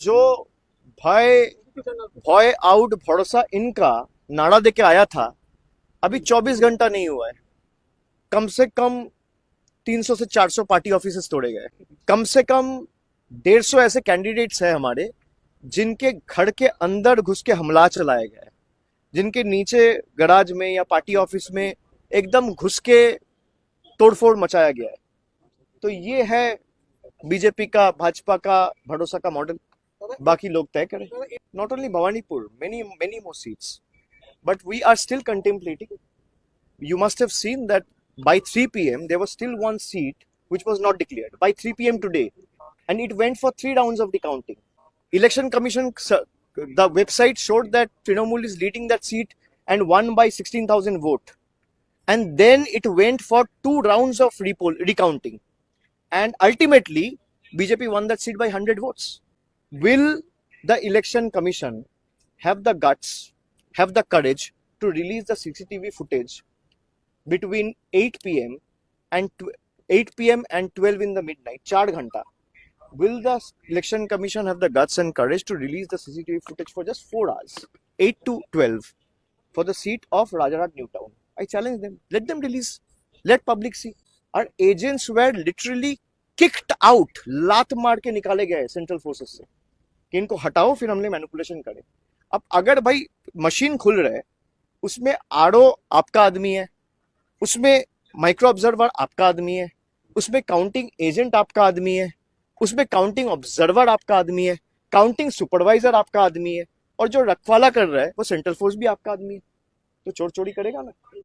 जो भय भय आउट भरोसा इनका नारा देके आया था, अभी 24 घंटा नहीं हुआ है, कम से कम 300 से 400 पार्टी ऑफिसेस तोड़े गए, कम से कम 150 ऐसे कैंडिडेट्स हैं हमारे जिनके घर के अंदर घुस के हमला चलाया गया है, जिनके नीचे गराज में या पार्टी ऑफिस में एकदम घुस के तोड़फोड़ मचाया गया है। तो ये है बीजेपी का, भाजपा का भरोसा का मॉडल। बाकी लोग तय करें। Not only Bhawanipur, many many more seats, but we are still contemplating. You must have seen that by 3 p.m. there was still one seat which was not declared by 3 p.m. today, and it went for 3 rounds of recounting. Election Commission, the website showed that Trinamool is leading that seat and won by 16,000 vote, and then it went for 2 rounds of recounting, and ultimately BJP won that seat by 100 votes. Will the Election Commission have the guts, have the courage to release the CCTV footage between 8 p.m. and 8 p.m. and 12 in the midnight, 4 ghanta? Will the Election Commission have the guts and courage to release the CCTV footage for just 4 hours, 8 to 12, for the seat of Rajarhat Newtown? I challenge them. Let them release. Let public see. Our agents were literally kicked out. लात मार के निकाले गए central forces से कि इनको हटाओ, फिर हमने मैनिपुलेशन करें। अब अगर भाई मशीन खुल रहा है, उसमें आरओ आपका आदमी है, उसमें माइक्रो ऑब्जर्वर आपका आदमी है, उसमें काउंटिंग एजेंट आपका आदमी है, उसमें काउंटिंग ऑब्जर्वर आपका आदमी है, काउंटिंग सुपरवाइजर आपका आदमी है, और जो रखवाला कर रहा है वो सेंट्रल फोर्स भी आपका आदमी है, तो चोर चोरी करेगा ना।